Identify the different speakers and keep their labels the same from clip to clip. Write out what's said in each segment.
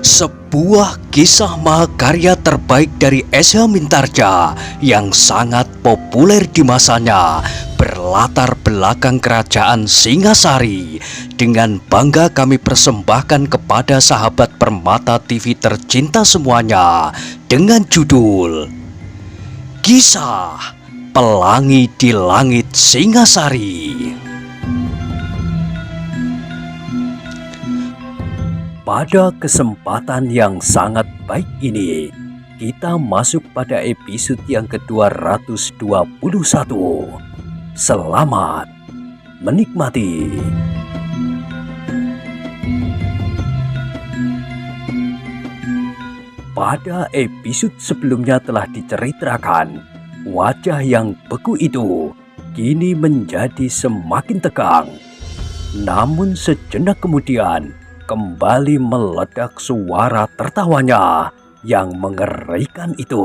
Speaker 1: Sebuah kisah mahakarya terbaik dari S.H. Mintarja yang sangat populer di masanya, berlatar belakang kerajaan Singasari. Dengan bangga kami persembahkan kepada sahabat Permata TV tercinta semuanya dengan judul Kisah Pelangi di Langit Singasari. Pada kesempatan yang sangat baik ini, kita masuk pada episode yang ke-221. Selamat menikmati. Pada episode sebelumnya telah diceritakan, wajah yang beku itu kini menjadi semakin tegang. Namun sejenak kemudian, kembali meledak suara tertawanya yang mengerikan itu.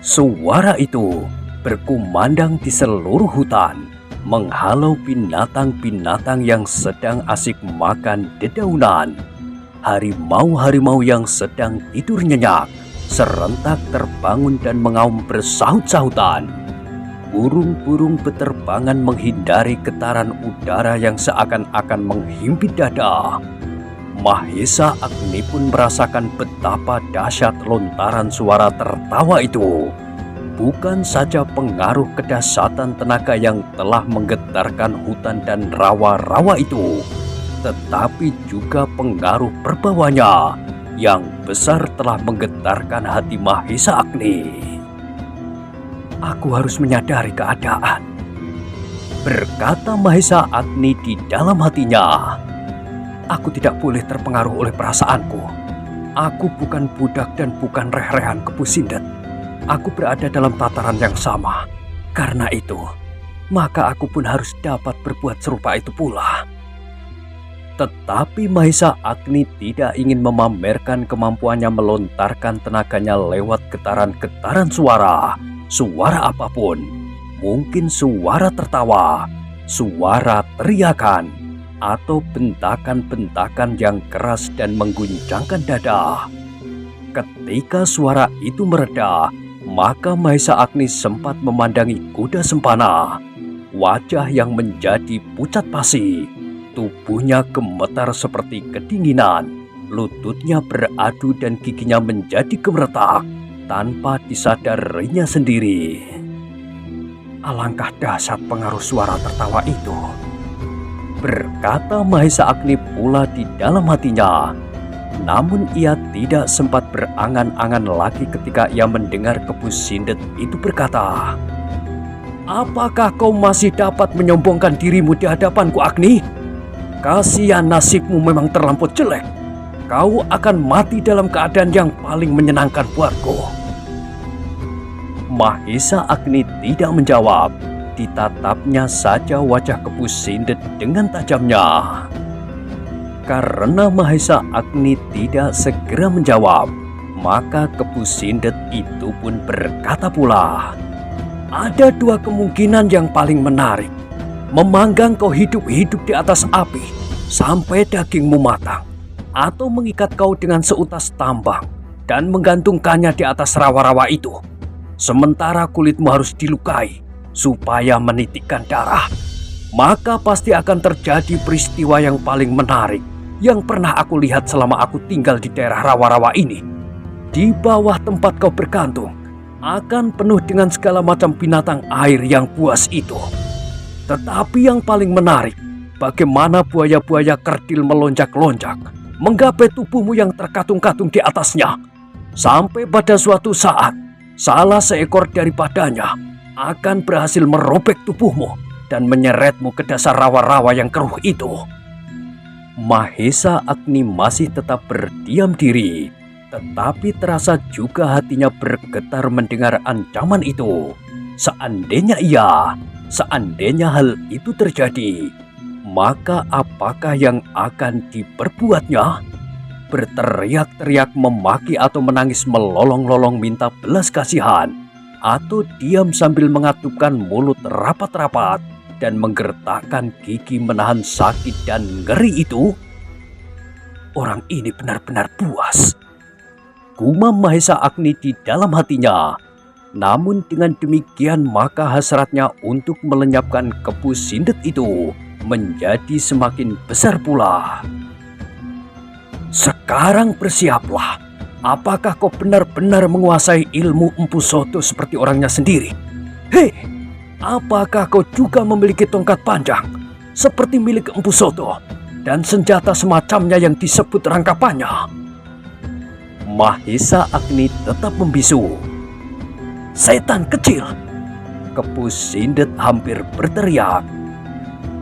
Speaker 1: Suara itu berkumandang di seluruh hutan, menghalau binatang-binatang yang sedang asik makan dedaunan. Harimau-harimau yang sedang tidur nyenyak serentak terbangun dan mengaum bersahut-sahutan. Burung-burung beterbangan menghindari getaran udara yang seakan-akan menghimpit dada. Mahesa Agni pun merasakan betapa dahsyat lontaran suara tertawa itu. Bukan saja pengaruh kedahsyatan tenaga yang telah menggetarkan hutan dan rawa-rawa itu, tetapi juga pengaruh perbawanya yang besar telah menggetarkan hati Mahesa Agni. Aku harus menyadari keadaan, berkata Mahesa Agni di dalam hatinya. Aku tidak boleh terpengaruh oleh perasaanku. Aku bukan budak dan bukan reh-rehan Kepu Sindet. Aku berada dalam tataran yang sama. Karena itu, maka aku pun harus dapat berbuat serupa itu pula. Tetapi Mahesa Agni tidak ingin memamerkan kemampuannya melontarkan tenaganya lewat getaran-getaran suara. Suara apapun, mungkin suara tertawa, suara teriakan, atau bentakan-bentakan yang keras dan mengguncangkan dada. Ketika suara itu mereda, maka Mahesa Agni sempat memandangi kuda sempana. Wajah yang menjadi pucat pasi, tubuhnya gemetar seperti kedinginan, lututnya beradu dan giginya menjadi gemeretak tanpa disadarinya sendiri. Alangkah dahsyat pengaruh suara tertawa itu, berkata Mahesa Agni pula di dalam hatinya. Namun ia tidak sempat berangan-angan lagi ketika ia mendengar Kepu Sindet itu berkata, "Apakah kau masih dapat menyombongkan dirimu di hadapanku, Agni? Kasihan nasibmu memang terlampau jelek. Kau akan mati dalam keadaan yang paling menyenangkan buatku." Mahesa Agni tidak menjawab. Ditatapnya saja wajah Kepu Sindet dengan tajamnya. Karena Mahesa Agni tidak segera menjawab, maka Kepu Sindet itu pun berkata pula, "Ada dua kemungkinan yang paling menarik. Memanggang kau hidup-hidup di atas api sampai dagingmu matang, atau mengikat kau dengan seutas tambang dan menggantungkannya di atas rawa-rawa itu. Sementara kulitmu harus dilukai supaya menitikkan darah. Maka pasti akan terjadi peristiwa yang paling menarik yang pernah aku lihat selama aku tinggal di daerah rawa-rawa ini. Di bawah tempat kau bergantung akan penuh dengan segala macam binatang air yang buas itu. Tetapi yang paling menarik, bagaimana buaya-buaya kerdil melonjak-lonjak, menggapai tubuhmu yang terkatung-katung di atasnya. Sampai pada suatu saat, salah seekor daripadanya akan berhasil merobek tubuhmu dan menyeretmu ke dasar rawa-rawa yang keruh itu." Mahesa Agni masih tetap berdiam diri, tetapi terasa juga hatinya bergetar mendengar ancaman itu. Seandainya hal itu terjadi, maka apakah yang akan diperbuatnya? berteriak-teriak, memaki atau menangis melolong-lolong minta belas kasihan, atau diam sambil mengatupkan mulut rapat-rapat dan menggertakkan gigi menahan sakit dan ngeri itu, orang ini benar-benar puas. Gumam Mahesa Agni di dalam hatinya. Namun dengan demikian maka hasratnya untuk melenyapkan Kepu Sindet itu menjadi semakin besar pula. Sekarang bersiaplah. Apakah kau benar-benar menguasai ilmu Empu Soto seperti orangnya sendiri? Hei, apakah kau juga memiliki tongkat panjang seperti milik Empu Soto dan senjata semacamnya yang disebut rangkapannya? Mahesa Agni tetap membisu. Setan kecil! Kepu Sindet hampir berteriak.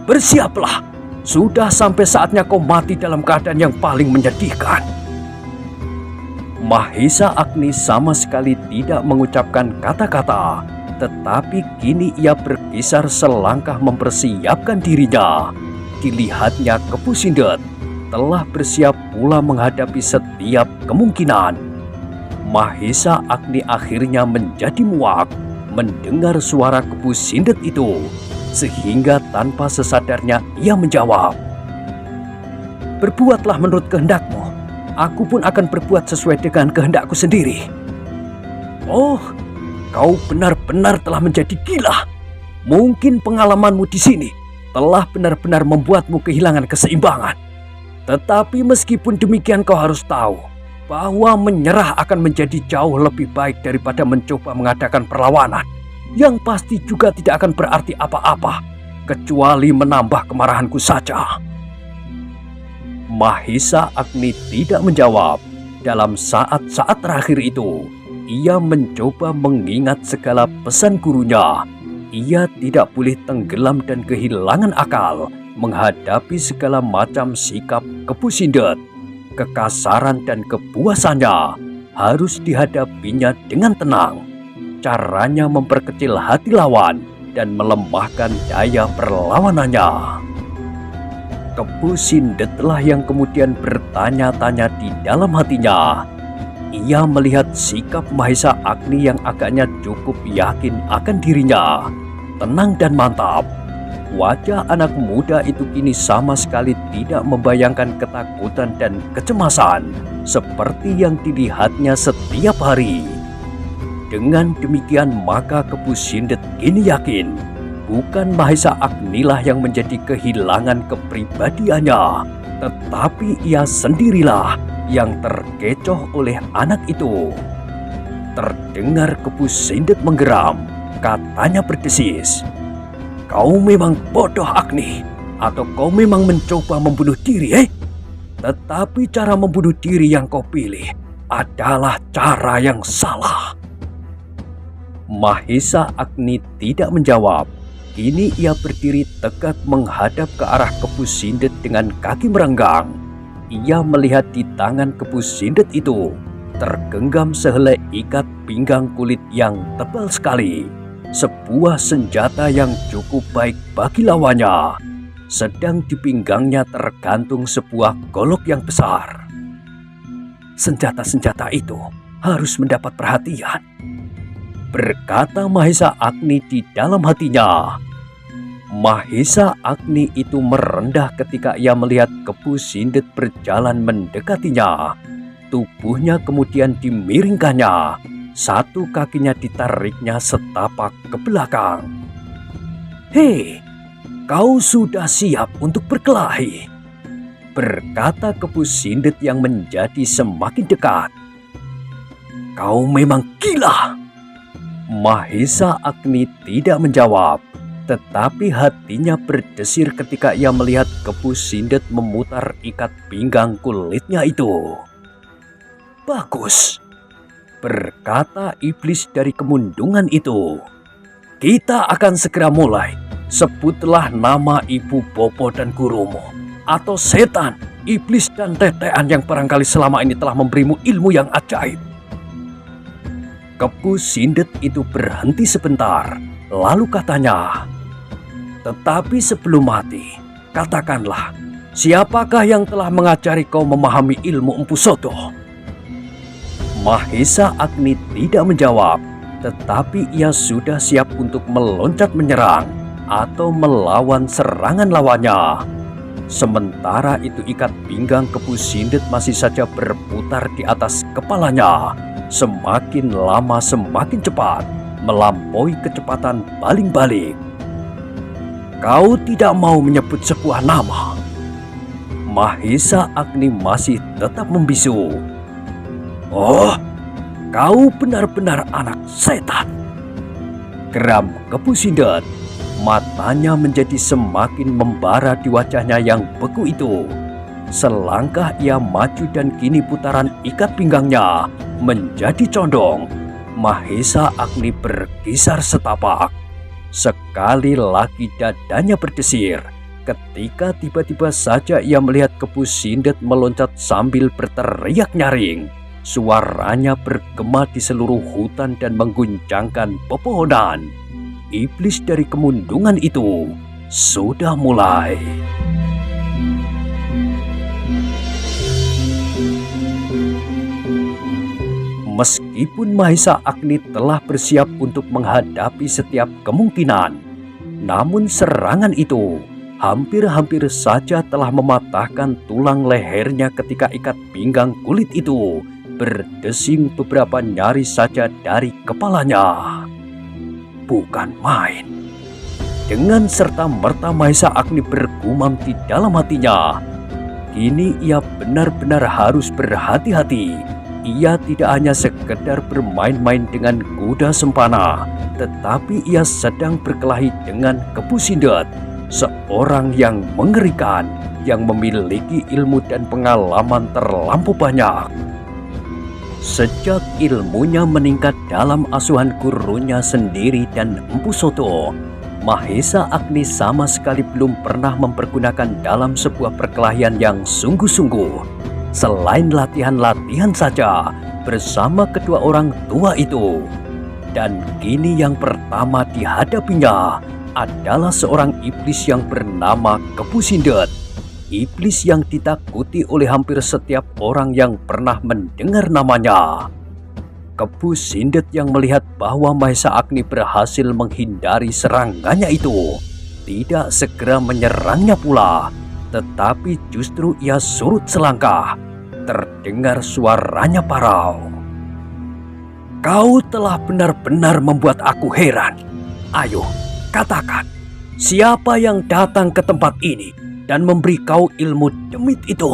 Speaker 1: Bersiaplah, sudah sampai saatnya kau mati dalam keadaan yang paling menyedihkan. Mahesa Agni sama sekali tidak mengucapkan kata-kata, tetapi kini ia berkisar selangkah mempersiapkan dirinya. Dilihatnya Kepu Sindet telah bersiap pula menghadapi setiap kemungkinan. Mahesa Agni akhirnya menjadi muak mendengar suara Kepu Sindet itu, sehingga tanpa sesadarnya ia menjawab, berbuatlah menurut kehendakmu, aku pun akan berbuat sesuai dengan kehendakku sendiri. Oh, kau benar-benar telah menjadi gila. Mungkin pengalamanmu di sini telah benar-benar membuatmu kehilangan keseimbangan. Tetapi meskipun demikian kau harus tahu bahwa menyerah akan menjadi jauh lebih baik daripada mencoba mengadakan perlawanan, yang pasti juga tidak akan berarti apa-apa kecuali menambah kemarahanku saja. Mahesa Agni tidak menjawab. Dalam saat-saat terakhir itu, ia mencoba mengingat segala pesan gurunya. Ia tidak boleh tenggelam dan kehilangan akal menghadapi segala macam sikap Kepu Sindet. Kekasaran dan kepuasannya harus dihadapinya dengan tenang. Caranya memperkecil hati lawan dan melemahkan daya perlawanannya. Kepu Sindetlah yang kemudian bertanya-tanya di dalam hatinya. Ia melihat sikap Mahesa Agni yang agaknya cukup yakin akan dirinya, tenang dan mantap. Wajah anak muda itu kini sama sekali tidak membayangkan ketakutan dan kecemasan seperti yang dilihatnya setiap hari. Dengan demikian maka Kepu Sindet kini yakin bukan Mahesa Agni lah yang menjadi kehilangan kepribadiannya, tetapi ia sendirilah yang terkecoh oleh anak itu. Terdengar Kepu Sindet menggeram, katanya berdesis, kau memang bodoh Agni, atau kau memang mencoba membunuh diri, Tetapi cara membunuh diri yang kau pilih adalah cara yang salah. Mahesa Agni tidak menjawab. Kini ia berdiri tegak menghadap ke arah Kepu Sindet dengan kaki merenggang. Ia melihat di tangan Kepu Sindet itu tergenggam sehelai ikat pinggang kulit yang tebal sekali. Sebuah senjata yang cukup baik bagi lawannya. Sedang di pinggangnya tergantung sebuah golok yang besar. Senjata-senjata itu harus mendapat perhatian, berkata Mahesa Agni di dalam hatinya. Mahesa Agni itu merendah ketika ia melihat Kepu Sindet berjalan mendekatinya. Tubuhnya kemudian dimiringkannya. Satu kakinya ditariknya setapak ke belakang. Hei, kau sudah siap untuk berkelahi? Berkata Kepu Sindet yang menjadi semakin dekat. Kau memang gila. Mahesa Agni tidak menjawab, tetapi hatinya berdesir ketika ia melihat Kepu Sindet memutar ikat pinggang kulitnya itu. Bagus, berkata iblis dari kemundungan itu. Kita akan segera mulai. Sebutlah nama ibu Bopo dan gurumu, atau setan, iblis dan tetean yang barangkali selama ini telah memberimu ilmu yang ajaib. Kepu Sindet itu berhenti sebentar, lalu katanya, tetapi sebelum mati, katakanlah, Siapakah yang telah mengajari kau memahami ilmu Empu Soto? Mahesa Agni tidak menjawab, tetapi ia sudah siap untuk meloncat menyerang atau melawan serangan lawannya. Sementara itu ikat pinggang Kepu Sindet masih saja berputar di atas kepalanya. Semakin lama semakin cepat, melampaui kecepatan baling-balik. Kau tidak mau menyebut sebuah nama? Mahesa Agni masih tetap membisu. Oh, kau benar-benar anak setan. Geram Kepu Sindet. Matanya menjadi semakin membara di wajahnya yang beku itu. Selangkah ia maju dan kini putaran ikat pinggangnya menjadi condong. Mahesa Agni berkisar setapak. Sekali lagi dadanya berdesir ketika tiba-tiba saja ia melihat Kepu Sindet meloncat sambil berteriak nyaring. Suaranya bergema di seluruh hutan dan mengguncangkan pepohonan. Iblis dari kemundungan itu sudah mulai. Meskipun Mahesa Agni telah bersiap untuk menghadapi setiap kemungkinan, namun serangan itu hampir-hampir saja telah mematahkan tulang lehernya ketika ikat pinggang kulit itu berdesing beberapa nyari saja dari kepalanya. Bukan main. Dengan serta-merta Mahesa Agni bergumam di dalam hatinya. Kini ia benar-benar harus berhati-hati. Ia tidak hanya sekedar bermain-main dengan kuda sempana, tetapi ia sedang berkelahi dengan Kepu Sindet, seorang yang mengerikan, yang memiliki ilmu dan pengalaman terlampau banyak. Sejak ilmunya meningkat dalam asuhan gurunya sendiri dan Empu Soto, Mahesa Agni sama sekali belum pernah mempergunakan dalam sebuah perkelahian yang sungguh-sungguh. Selain latihan-latihan saja bersama kedua orang tua itu. Dan kini yang pertama dihadapinya adalah seorang iblis yang bernama Kepu Sindet. Iblis yang ditakuti oleh hampir setiap orang yang pernah mendengar namanya. Kepu Sindet yang melihat bahwa Mahesa Agni berhasil menghindari serangannya itu tidak segera menyerangnya pula, tetapi justru ia surut selangkah. Terdengar suaranya parau. Kau telah benar-benar membuat aku heran. Ayo, katakan, siapa yang datang ke tempat ini dan memberi kau ilmu demit itu?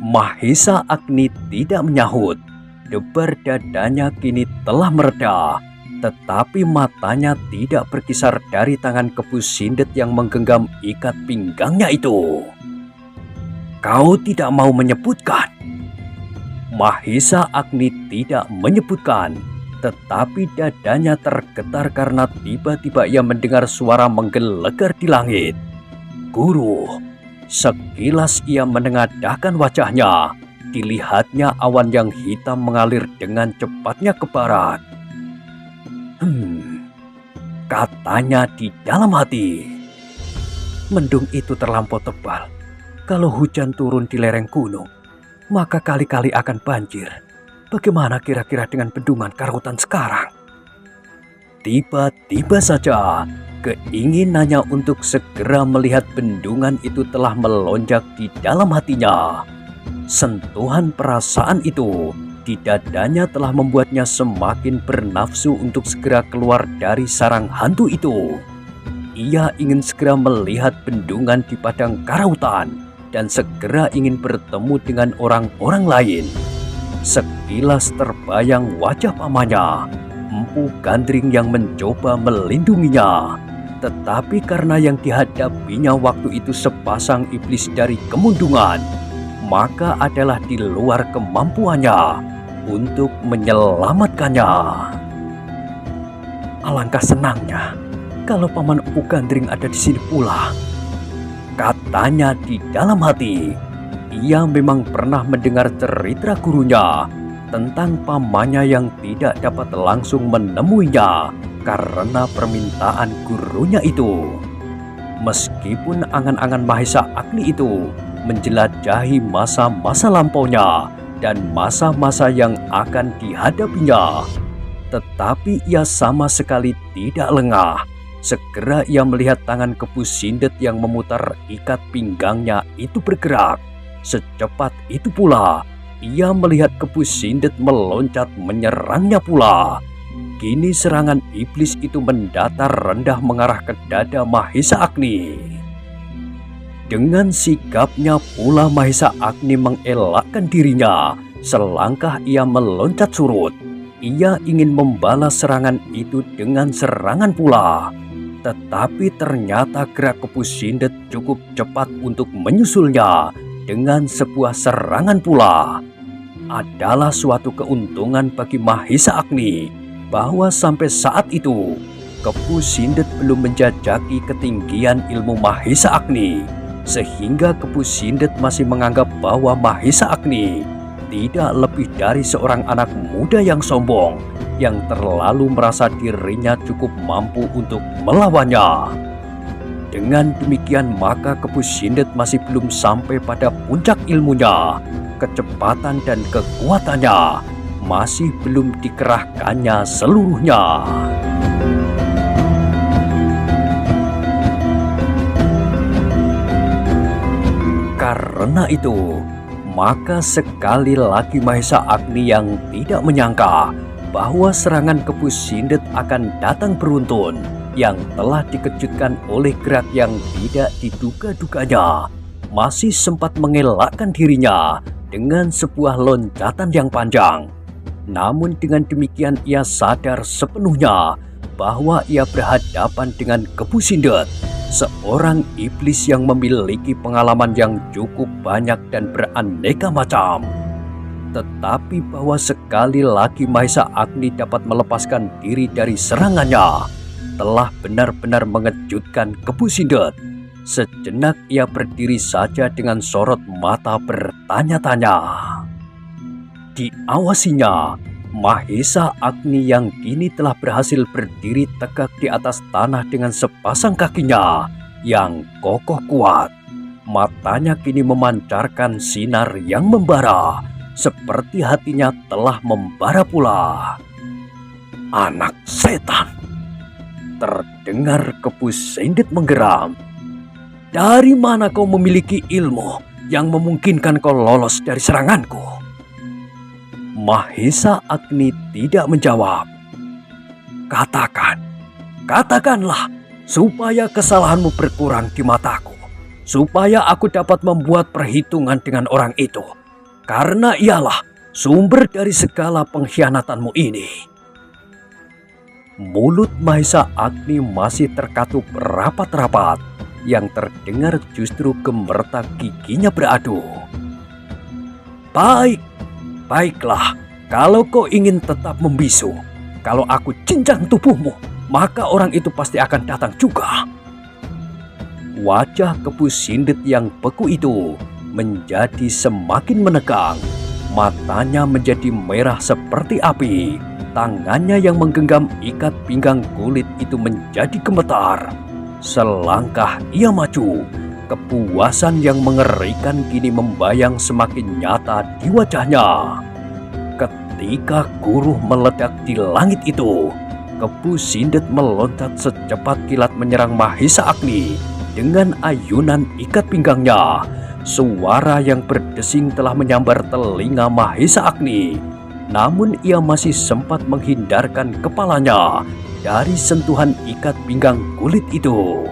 Speaker 1: Mahesa Agni tidak menyahut. Debar dadanya kini telah mereda, tetapi matanya tidak berkisar dari tangan Kepu Sindet yang menggenggam ikat pinggangnya itu. Kau tidak mau menyebutkan? Mahesa Agni tidak menyebutkan, tetapi dadanya tergetar karena tiba-tiba ia mendengar suara menggelegar di langit. Guru, sekilas ia menengadahkan wajahnya. Dilihatnya awan yang hitam mengalir dengan cepatnya ke barat. Katanya di dalam hati. Mendung itu terlampau tebal. Kalau hujan turun di lereng gunung, maka kali-kali akan banjir. Bagaimana kira-kira dengan bendungan Karhutan sekarang? Tiba-tiba saja, keinginannya untuk segera melihat bendungan itu telah melonjak di dalam hatinya. Sentuhan perasaan itu di dadanya telah membuatnya semakin bernafsu untuk segera keluar dari sarang hantu itu. Ia ingin segera melihat bendungan di padang Karhutan dan segera ingin bertemu dengan orang-orang lain. Sekilas terbayang wajah pamannya, Empu Gandring yang mencoba melindunginya. Tetapi karena yang dihadapinya waktu itu sepasang iblis dari kemundungan, maka adalah di luar kemampuannya untuk menyelamatkannya. Alangkah senangnya kalau Paman Empu Gandring ada di sini pula, katanya di dalam hati. Ia memang pernah mendengar cerita gurunya tentang pamannya yang tidak dapat langsung menemuinya karena permintaan gurunya itu. Meskipun angan-angan Mahesa Agni itu menjelajahi masa-masa lampaunya dan masa-masa yang akan dihadapinya, tetapi ia sama sekali tidak lengah. Segera ia melihat tangan Kepu Sindet yang memutar ikat pinggangnya itu bergerak. Secepat itu pula ia melihat Kepu Sindet meloncat menyerangnya pula. Kini serangan iblis itu mendatar rendah mengarah ke dada Mahesa Agni. Dengan sigapnya pula Mahesa Agni mengelakkan dirinya. Selangkah ia meloncat surut. Ia ingin membalas serangan itu dengan serangan pula. Tetapi ternyata gerak Kepu Sindet cukup cepat untuk menyusulnya dengan sebuah serangan pula. Adalah suatu keuntungan bagi Mahesa Agni bahwa sampai saat itu Kepu Sindet belum menjajaki ketinggian ilmu Mahesa Agni, sehingga Kepu Sindet masih menganggap bahwa Mahesa Agni tidak lebih dari seorang anak muda yang sombong, yang terlalu merasa dirinya cukup mampu untuk melawannya. Dengan demikian maka Kepu Sindet masih belum sampai pada puncak ilmunya. Kecepatan dan kekuatannya masih belum dikerahkannya seluruhnya. Karena itu, maka sekali lagi Mahesa Agni yang tidak menyangka bahwa serangan Kepu Sindet akan datang beruntun, yang telah dikejutkan oleh gerak yang tidak diduga-duganya, masih sempat mengelakkan dirinya dengan sebuah loncatan yang panjang. Namun dengan demikian ia sadar sepenuhnya bahwa ia berhadapan dengan Kepu Sindet, seorang iblis yang memiliki pengalaman yang cukup banyak dan beraneka macam. Tetapi bahwa sekali lagi Mahesa Agni dapat melepaskan diri dari serangannya telah benar-benar mengejutkan Kepu Sindet. Sejenak ia berdiri saja dengan sorot mata bertanya-tanya. Diawasinya, Mahesa Agni yang kini telah berhasil berdiri tegak di atas tanah dengan sepasang kakinya yang kokoh kuat. Matanya kini memancarkan sinar yang membara, seperti hatinya telah membara pula. Anak setan! Terdengar Kepu Sindet menggeram. Dari mana kau memiliki ilmu yang memungkinkan kau lolos dari seranganku? Mahesa Agni tidak menjawab. Katakanlah, supaya kesalahanmu berkurang di mataku, supaya aku dapat membuat perhitungan dengan orang itu, karena ialah sumber dari segala pengkhianatanmu ini. Mulut Mahesa Agni masih terkatup rapat-rapat, yang terdengar justru gemertak giginya beradu. Baiklah, kalau kau ingin tetap membisu, kalau aku cincang tubuhmu, maka orang itu pasti akan datang juga. Wajah Kepu Sindet yang beku itu menjadi semakin menegang, matanya menjadi merah seperti api, tangannya yang menggenggam ikat pinggang kulit itu menjadi gemetar. Selangkah ia maju, kepuasan yang mengerikan kini membayang semakin nyata di wajahnya. Ketika guruh meledak di langit itu, Kepu Sindet meloncat secepat kilat menyerang Mahesa Agni dengan ayunan ikat pinggangnya. Suara yang berdesing telah menyambar telinga Mahesa Agni, namun ia masih sempat menghindarkan kepalanya dari sentuhan ikat pinggang kulit itu.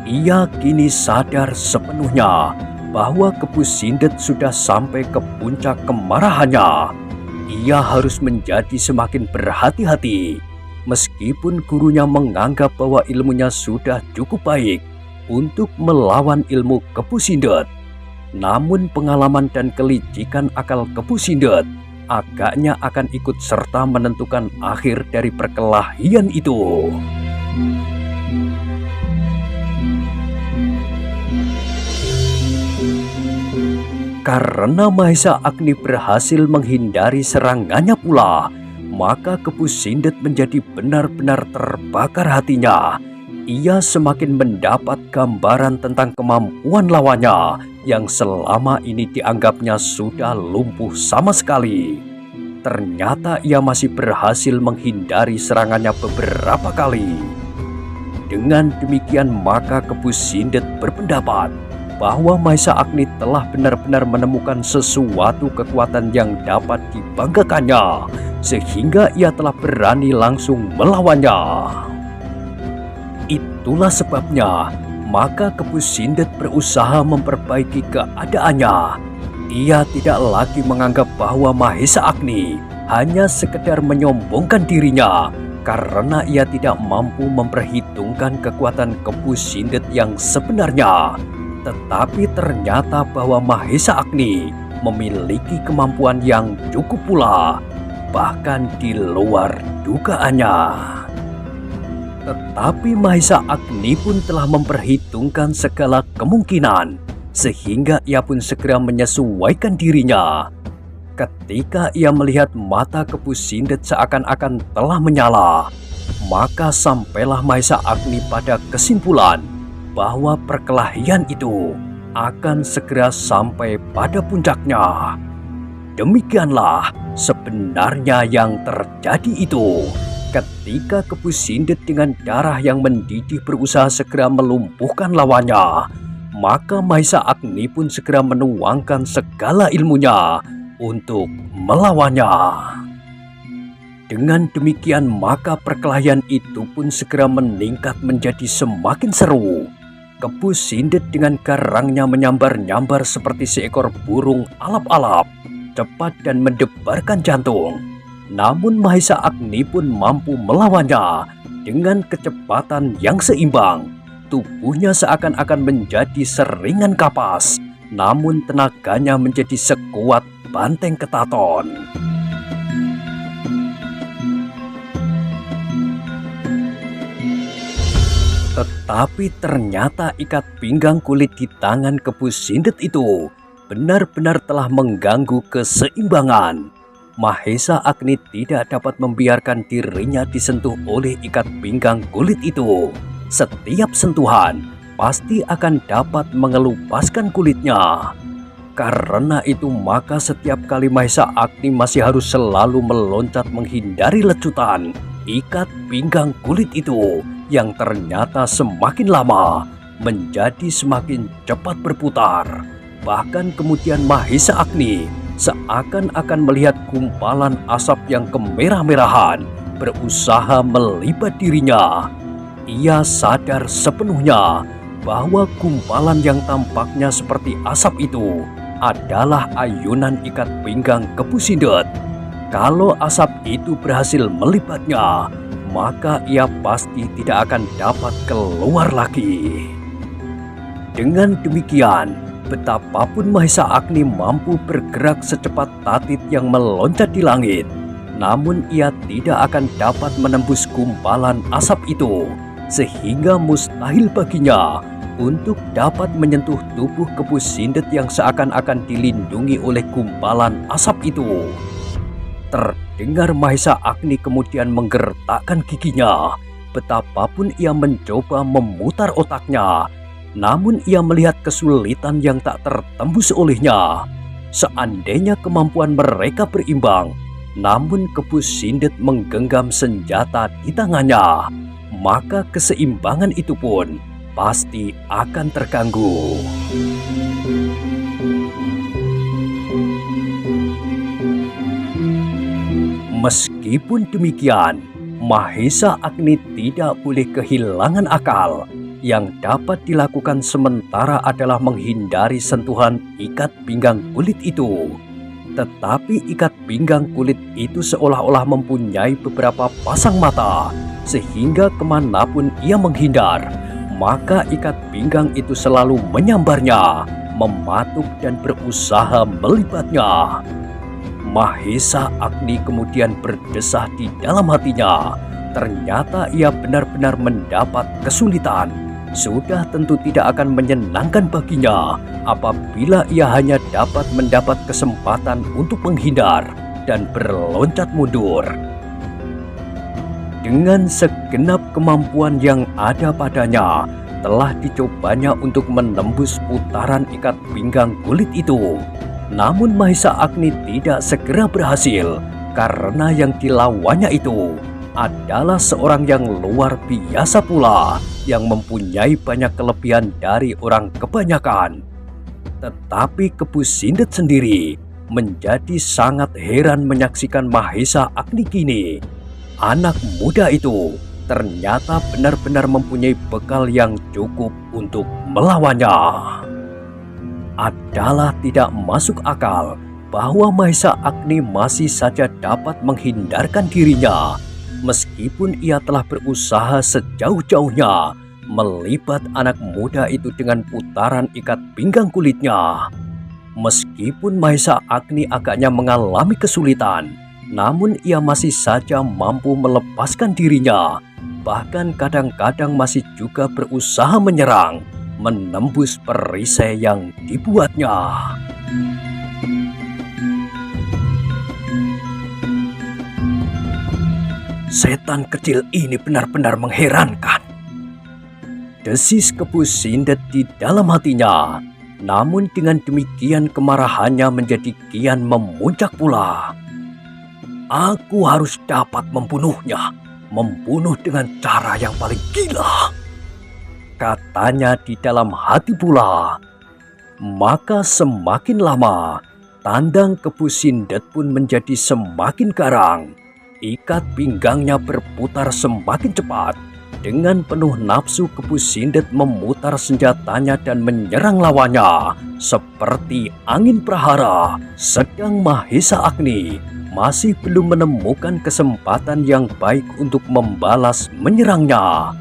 Speaker 1: Ia kini sadar sepenuhnya bahwa Kepu Sindet sudah sampai ke puncak kemarahannya. Ia harus menjadi semakin berhati-hati. Meskipun gurunya menganggap bahwa ilmunya sudah cukup baik untuk melawan ilmu Kepu Sindet, namun pengalaman dan kelicikan akal Kepu Sindet agaknya akan ikut serta menentukan akhir dari perkelahian itu. Karena Mahesa Agni berhasil menghindari serangannya pula, maka Kepu Sindet menjadi benar-benar terbakar hatinya. ia semakin mendapat gambaran tentang kemampuan lawannya yang selama ini dianggapnya sudah lumpuh sama sekali. Ternyata ia masih berhasil menghindari serangannya beberapa kali. Dengan demikian maka Kepu Sindet berpendapat bahwa Mahesa Agni telah benar-benar menemukan sesuatu kekuatan yang dapat dibanggakannya, sehingga ia telah berani langsung melawannya. Itulah sebabnya maka Kepu Sindet berusaha memperbaiki keadaannya. Ia tidak lagi menganggap bahwa Mahesa Agni hanya sekedar menyombongkan dirinya karena ia tidak mampu memperhitungkan kekuatan Kepu Sindet yang sebenarnya. Tetapi ternyata bahwa Mahesa Agni memiliki kemampuan yang cukup pula, bahkan di luar dugaannya. Tetapi Mahesa Agni pun telah memperhitungkan segala kemungkinan, sehingga ia pun segera menyesuaikan dirinya. Ketika ia melihat mata Kepu Sindet seakan-akan telah menyala, maka sampailah Mahesa Agni pada kesimpulan bahwa perkelahian itu akan segera sampai pada puncaknya. Demikianlah sebenarnya yang terjadi itu. Ketika Kepu Sindet dengan darah yang mendidih berusaha segera melumpuhkan lawannya, maka Mahesa Agni pun segera menuangkan segala ilmunya untuk melawannya. Dengan demikian maka perkelahian itu pun segera meningkat menjadi semakin seru. Kepu Sindet dengan garangnya menyambar-nyambar seperti seekor burung alap-alap, cepat dan mendebarkan jantung. Namun Mahesa Agni pun mampu melawannya dengan kecepatan yang seimbang. Tubuhnya seakan-akan menjadi seringan kapas, namun tenaganya menjadi sekuat banteng ketaton. Tetapi ternyata ikat pinggang kulit di tangan Kepu Sindet itu benar-benar telah mengganggu keseimbangan. Mahesa Agni tidak dapat membiarkan dirinya disentuh oleh ikat pinggang kulit itu. Setiap sentuhan pasti akan dapat mengelupaskan kulitnya. Karena itu maka setiap kali Mahesa Agni masih harus selalu meloncat menghindari lecutan ikat pinggang kulit itu yang ternyata semakin lama menjadi semakin cepat berputar. Bahkan kemudian Mahesa Agni seakan-akan melihat gumpalan asap yang kemerah-merahan berusaha melibat dirinya. Ia sadar sepenuhnya bahwa gumpalan yang tampaknya seperti asap itu adalah ayunan ikat pinggang Kepu Sindet. Kalau asap itu berhasil melibatnya, maka ia pasti tidak akan dapat keluar lagi. Dengan demikian, betapapun Mahesa Agni mampu bergerak secepat tatit yang meloncat di langit, namun ia tidak akan dapat menembus gumpalan asap itu, sehingga mustahil baginya untuk dapat menyentuh tubuh Kepu Sindet yang seakan-akan dilindungi oleh gumpalan asap itu. Terdengar Mahesa Agni kemudian menggertakkan giginya. Betapapun ia mencoba memutar otaknya, namun ia melihat kesulitan yang tak tertembus olehnya. Seandainya kemampuan mereka berimbang, namun Kepu Sindet menggenggam senjata di tangannya, maka keseimbangan itu pun pasti akan terganggu. Meskipun demikian, Mahesa Agni tidak boleh kehilangan akal. Yang dapat dilakukan sementara adalah menghindari sentuhan ikat pinggang kulit itu. Tetapi ikat pinggang kulit itu seolah-olah mempunyai beberapa pasang mata, sehingga kemanapun ia menghindar, maka ikat pinggang itu selalu menyambarnya, mematuk dan berusaha melibatnya. Mahesa Agni kemudian berdesah di dalam hatinya. Ternyata ia benar-benar mendapat kesulitan. Sudah tentu tidak akan menyenangkan baginya apabila ia hanya dapat mendapat kesempatan untuk menghindar dan berloncat mundur. Dengan segenap kemampuan yang ada padanya, telah dicobanya untuk menembus putaran ikat pinggang kulit itu. Namun Mahesa Agni tidak segera berhasil karena yang dilawannya itu adalah seorang yang luar biasa pula, yang mempunyai banyak kelebihan dari orang kebanyakan. Tetapi Kepu Sindet sendiri menjadi sangat heran menyaksikan Mahesa Agni kini. Anak muda itu ternyata benar-benar mempunyai bekal yang cukup untuk melawannya. Adalah tidak masuk akal bahwa Mahesa Agni masih saja dapat menghindarkan dirinya, meskipun ia telah berusaha sejauh-jauhnya melibat anak muda itu dengan putaran ikat pinggang kulitnya. Meskipun Mahesa Agni agaknya mengalami kesulitan, namun ia masih saja mampu melepaskan dirinya. Bahkan kadang-kadang masih juga berusaha menyerang, menembus perisai yang dibuatnya. Setan kecil ini benar-benar mengherankan, desis Kepu Sindet di dalam hatinya. Namun dengan demikian kemarahannya menjadi kian memuncak pula. Aku harus dapat membunuhnya, membunuh dengan cara yang paling gila, katanya di dalam hati pula. Maka semakin lama, tandang Kepu Sindet pun menjadi semakin garang. Ikat pinggangnya berputar semakin cepat. Dengan penuh nafsu Kepu Sindet memutar senjatanya dan menyerang lawannya seperti angin prahara. Sedang Mahesa Agni masih belum menemukan kesempatan yang baik untuk membalas menyerangnya.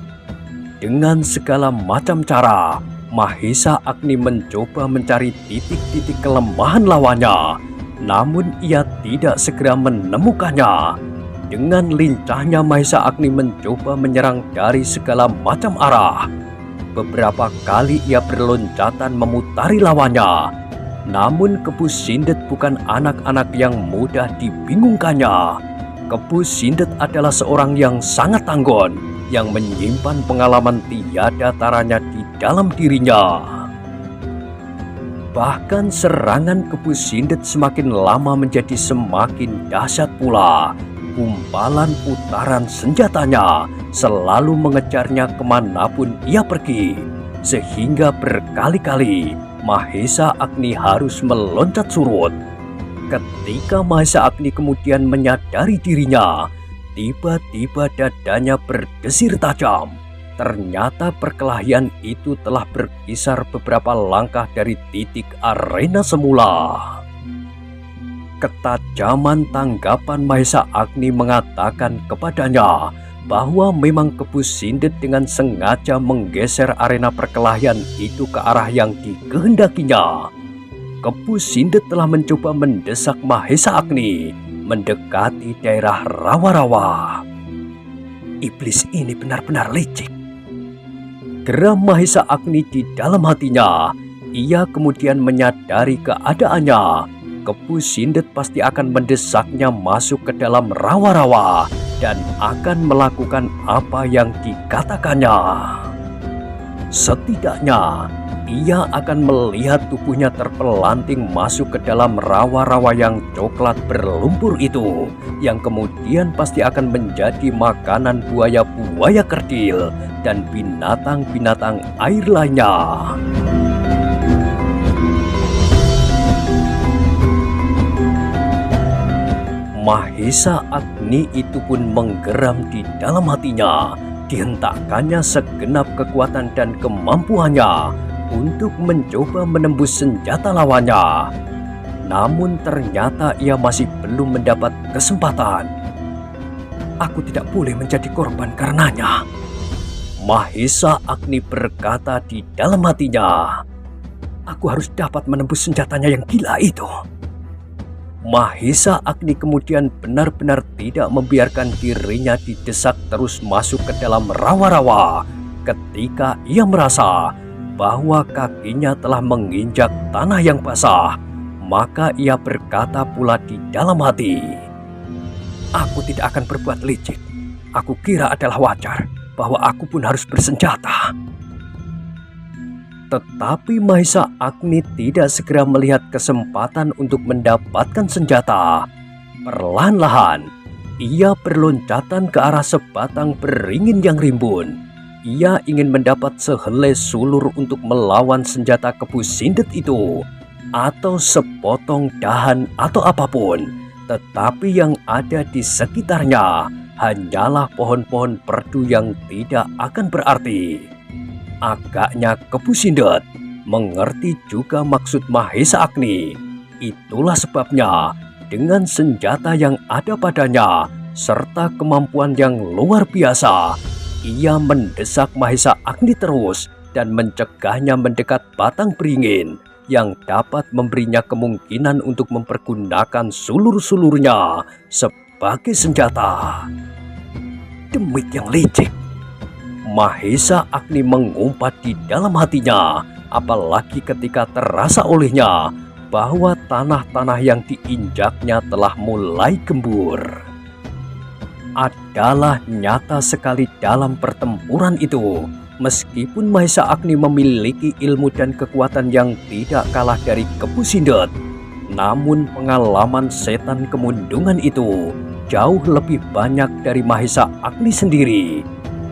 Speaker 1: Dengan segala macam cara, Mahesa Agni mencoba mencari titik-titik kelemahan lawannya. Namun ia tidak segera menemukannya. Dengan lincahnya Mahesa Agni mencoba menyerang dari segala macam arah. Beberapa kali ia berloncatan memutari lawannya. Namun Kepu Sindet bukan anak-anak yang mudah dibingungkannya. Kepu Sindet adalah seorang yang sangat tanggon, yang menyimpan pengalaman tiada taranya di dalam dirinya. Bahkan serangan Kepu Sindet semakin lama menjadi semakin dahsyat pula. Gumpalan putaran senjatanya selalu mengejarnya kemanapun ia pergi, sehingga berkali-kali Mahesa Agni harus meloncat surut. Ketika Mahesa Agni kemudian menyadari dirinya, tiba-tiba dadanya berdesir tajam. Ternyata perkelahian itu telah berkisar beberapa langkah dari titik arena semula. Ketajaman tanggapan Mahesa Agni mengatakan kepadanya bahwa memang Kepu Sindet dengan sengaja menggeser arena perkelahian itu ke arah yang dikehendakinya. Kepu Sindet telah mencoba mendesak Mahesa Agni mendekati daerah rawa-rawa. Iblis ini benar-benar licik, geram Mahesa Agni di dalam hatinya. Ia kemudian menyadari keadaannya. Kepu Sindet pasti akan mendesaknya masuk ke dalam rawa-rawa dan akan melakukan apa yang dikatakannya. Setidaknya, ia akan melihat tubuhnya terpelanting masuk ke dalam rawa-rawa yang coklat berlumpur itu, yang kemudian pasti akan menjadi makanan buaya-buaya kerdil dan binatang-binatang air lainnya. Mahesa Agni itu pun menggeram di dalam hatinya. Dihentakkannya segenap kekuatan dan kemampuannya untuk mencoba menembus senjata lawannya. Namun ternyata ia masih belum mendapat kesempatan. Aku tidak boleh menjadi korban karenanya, Mahesa Agni berkata di dalam hatinya. Aku harus dapat menembus senjatanya yang gila itu. Mahesa Agni kemudian benar-benar tidak membiarkan dirinya didesak terus masuk ke dalam rawa-rawa. Ketika ia merasa bahwa kakinya telah menginjak tanah yang basah, maka ia berkata pula di dalam hati, aku tidak akan berbuat licik. Aku kira adalah wajar bahwa aku pun harus bersenjata. Tetapi Mahesa Agni tidak segera melihat kesempatan untuk mendapatkan senjata. Perlahan-lahan, ia berloncatan ke arah sebatang beringin yang rimbun. Ia ingin mendapat sehelai sulur untuk melawan senjata Kepu Sindet itu, atau sepotong dahan atau apapun. Tetapi yang ada di sekitarnya hanyalah pohon-pohon perdu yang tidak akan berarti. Agaknya Kepu Sindet mengerti juga maksud Mahesa Agni. Itulah sebabnya dengan senjata yang ada padanya serta kemampuan yang luar biasa, ia mendesak Mahesa Agni terus dan mencegahnya mendekat batang beringin yang dapat memberinya kemungkinan untuk mempergunakan sulur-sulurnya sebagai senjata. Demit yang licik! Mahesa Agni mengumpat di dalam hatinya, apalagi ketika terasa olehnya bahwa tanah-tanah yang diinjaknya telah mulai gembur. Adalah nyata sekali dalam pertempuran itu, meskipun Mahesa Agni memiliki ilmu dan kekuatan yang tidak kalah dari Kepu Sindet, namun pengalaman setan kemundungan itu jauh lebih banyak dari Mahesa Agni sendiri.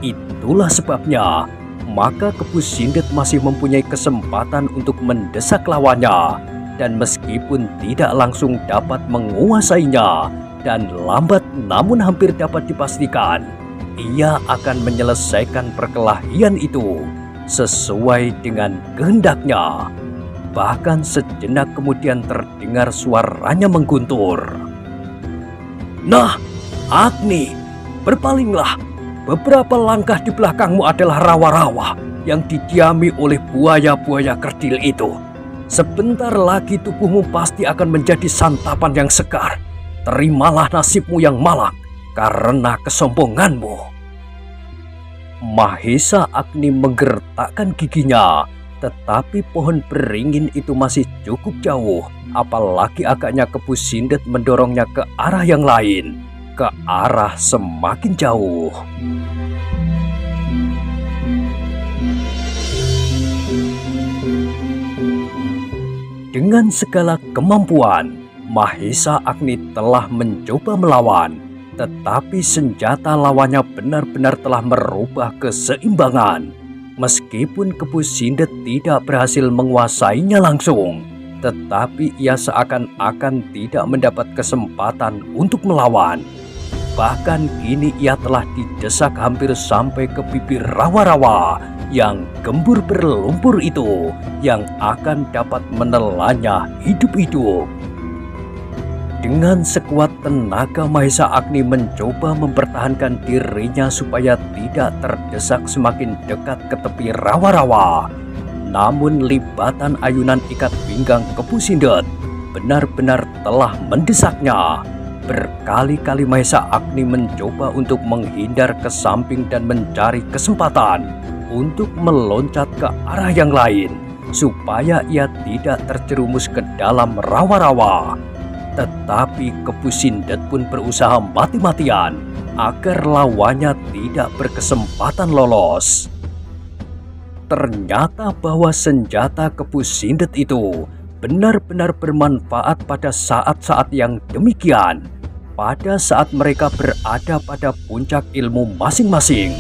Speaker 1: Itulah sebabnya, maka Kepu Sindet masih mempunyai kesempatan untuk mendesak lawannya, dan meskipun tidak langsung dapat menguasainya, dan lambat namun hampir dapat dipastikan, ia akan menyelesaikan perkelahian itu sesuai dengan kehendaknya. Bahkan sejenak kemudian terdengar suaranya mengguntur. "Nah, Agni, berpalinglah. Beberapa langkah di belakangmu adalah rawa-rawa yang didiami oleh buaya-buaya kerdil itu. Sebentar lagi tubuhmu pasti akan menjadi santapan yang segar. Terimalah nasibmu yang malang karena kesombonganmu." Mahesa Agni menggertakkan giginya, tetapi pohon beringin itu masih cukup jauh, apalagi agaknya Kepu Sindet mendorongnya ke arah yang lain, ke arah semakin jauh. Dengan segala kemampuan, Mahesa Agni telah mencoba melawan, tetapi senjata lawannya benar-benar telah merubah keseimbangan. Meskipun Kepu Sindet tidak berhasil menguasainya langsung, tetapi ia seakan-akan tidak mendapat kesempatan untuk melawan. Bahkan kini ia telah didesak hampir sampai ke bibir rawa-rawa yang gembur berlumpur itu, yang akan dapat menelannya hidup-hidup. Dengan sekuat tenaga Mahesa Agni mencoba mempertahankan dirinya supaya tidak terdesak semakin dekat ke tepi rawa-rawa. Namun libatan ayunan ikat pinggang Kepu Sindet benar-benar telah mendesaknya. Berkali-kali Mahesa Agni mencoba untuk menghindar ke samping dan mencari kesempatan untuk meloncat ke arah yang lain supaya ia tidak terjerumus ke dalam rawa-rawa. Tetapi Kepu Sindet pun berusaha mati-matian agar lawannya tidak berkesempatan lolos. Ternyata bahwa senjata Kepu Sindet itu benar-benar bermanfaat pada saat-saat yang demikian, pada saat mereka berada pada puncak ilmu masing-masing,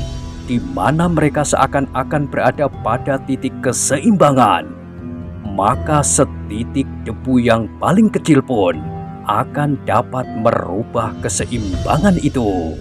Speaker 1: di mana mereka seakan-akan berada pada titik keseimbangan. Maka setitik debu yang paling kecil pun akan dapat merubah keseimbangan itu.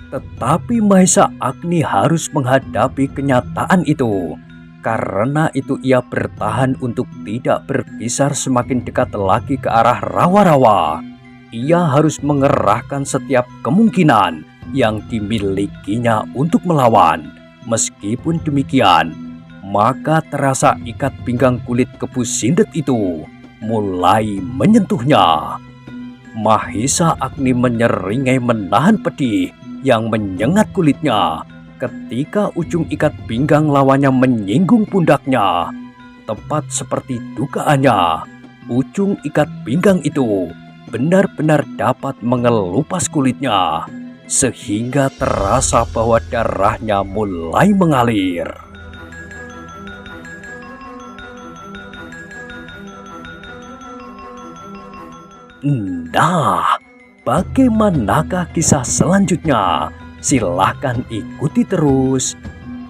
Speaker 1: Tetapi Mahesa Agni harus menghadapi kenyataan itu. Karena itu ia bertahan untuk tidak berkisar semakin dekat lagi ke arah rawa-rawa. Ia harus mengerahkan setiap kemungkinan yang dimilikinya untuk melawan. Meskipun demikian, maka terasa ikat pinggang kulit Kepu Sindet itu mulai menyentuhnya. Mahesa Agni menyeringai menahan pedih yang menyengat kulitnya ketika ujung ikat pinggang lawannya menyinggung pundaknya. Tepat seperti dugaannya, ujung ikat pinggang itu benar-benar dapat mengelupas kulitnya. sehingga terasa bahwa darahnya mulai mengalir. Nah, bagaimanakah kisah selanjutnya? Silahkan ikuti terus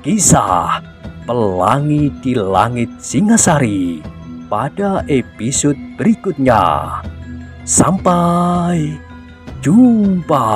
Speaker 1: kisah Pelangi di Langit Singasari pada episode berikutnya. Sampai jumpa.